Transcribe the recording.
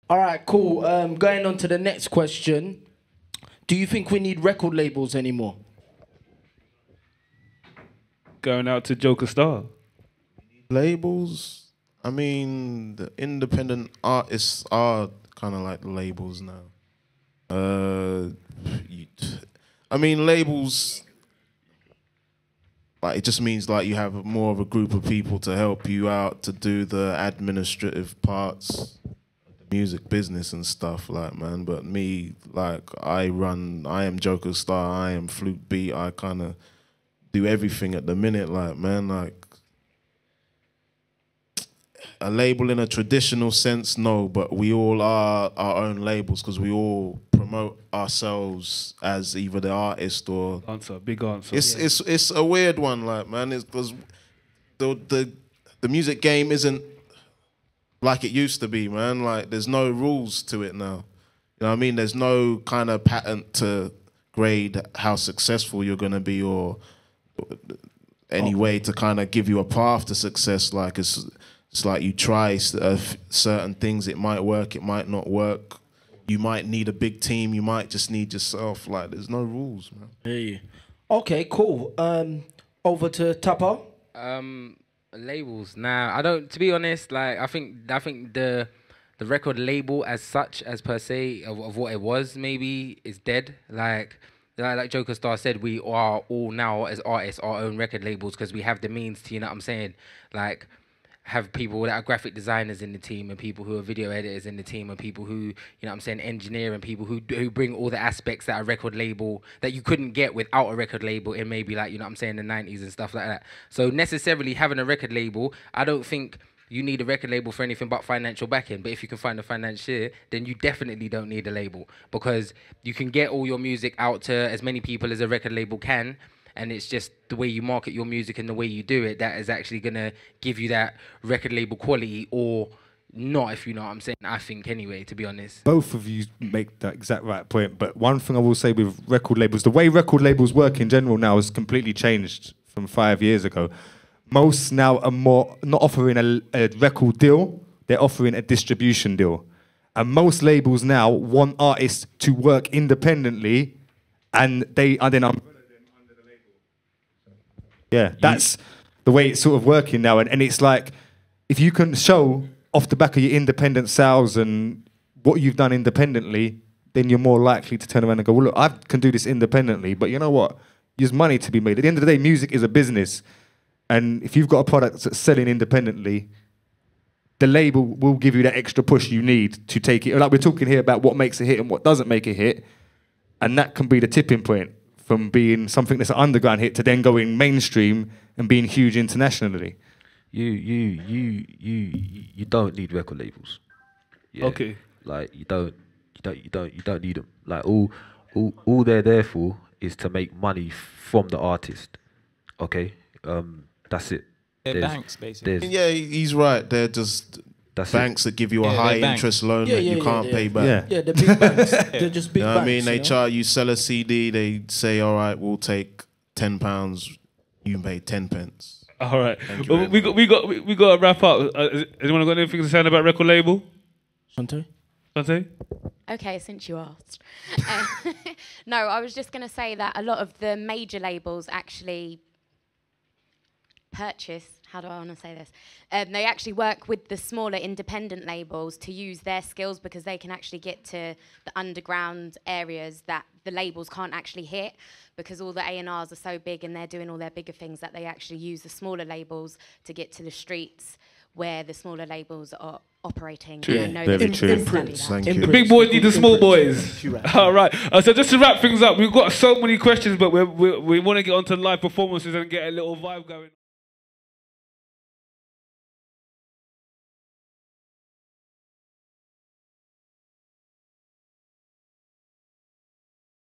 All right, cool. Going on to the next question. Do you think we need record labels anymore? Going out to Joker Star. Labels? I mean, the independent artists are kind of like labels now. You, I mean, labels, like, it just means like you have more of a group of people to help you out to do the administrative parts, music business and stuff, like, man. But me, like, I am Joker Star, I am Flute Beat, I kind of do everything at the minute, like, man, like, a label in a traditional sense, no, but we all are our own labels because we all promote ourselves as either the artist or... Answer, big answer. It's a weird one, like, man, it's because the music game isn't like it used to be, man. Like, there's no rules to it now. You know what I mean? There's no kind of pattern to grade how successful you're going to be or any way to kind of give you a path to success. Like, it's like you try certain things. It might work, it might not work. You might need a big team. You might just need yourself. Like, there's no rules, man. Hey. Okay, cool. Over to Tapa. Labels. Nah, I don't. To be honest, like I think the record label as such, as per se, of what it was, maybe is dead. Like Joker Star said, we are all now as artists our own record labels because we have the means to. You know what I'm saying? Like, have people that are graphic designers in the team and people who are video editors in the team and people who, you know what I'm saying, engineer and people who bring all the aspects that a record label, that you couldn't get without a record label in maybe like, you know what I'm saying, the 90s and stuff like that. So necessarily having a record label, I don't think you need a record label for anything but financial backing. But if you can find a financier, then you definitely don't need a label because you can get all your music out to as many people as a record label can. And it's just the way you market your music and the way you do it that is actually going to give you that record label quality or not, if you know what I'm saying, I think anyway, to be honest. Both of you make that exact right point. But one thing I will say with record labels, the way record labels work in general now has completely changed from 5 years ago. Most now are more not offering a record deal, they're offering a distribution deal. And most labels now want artists to work independently and they are then... Yeah, that's the way it's sort of working now. And it's like, if you can show off the back of your independent sales and what you've done independently, then you're more likely to turn around and go, well, look, I can do this independently, but you know what? There's money to be made. At the end of the day, music is a business. And if you've got a product that's selling independently, the label will give you that extra push you need to take it. Like, we're talking here about what makes a hit and what doesn't make a hit. And that can be the tipping point from being something that's an underground hit to then going mainstream and being huge internationally. You don't need record labels. Yeah. Okay. Like you don't need them. Like all they're there for is to make money from the artist. Okay. That's it. They're banks, basically. Yeah, he's right. They're just banks that give you a high interest loan that you can't pay back. Yeah, the big banks. They're just big banks. I mean, they charge you, sell a CD, they say, all right, we'll take £10, you can pay 10 pence. All right. Well, we got to wrap up. Anyone got anything to say about record label? Shante? Okay, since you asked. No, I was just going to say that a lot of the major labels actually purchase, how do I want to say this? They actually work with the smaller independent labels to use their skills because they can actually get to the underground areas that the labels can't actually hit because all the A&Rs are so big and they're doing all their bigger things that they actually use the smaller labels to get to the streets where the smaller labels are operating. True. And I know Very that true. The big boys need the small boys. All right. So just to wrap things up, we've got so many questions, but we want to get onto live performances and get a little vibe going.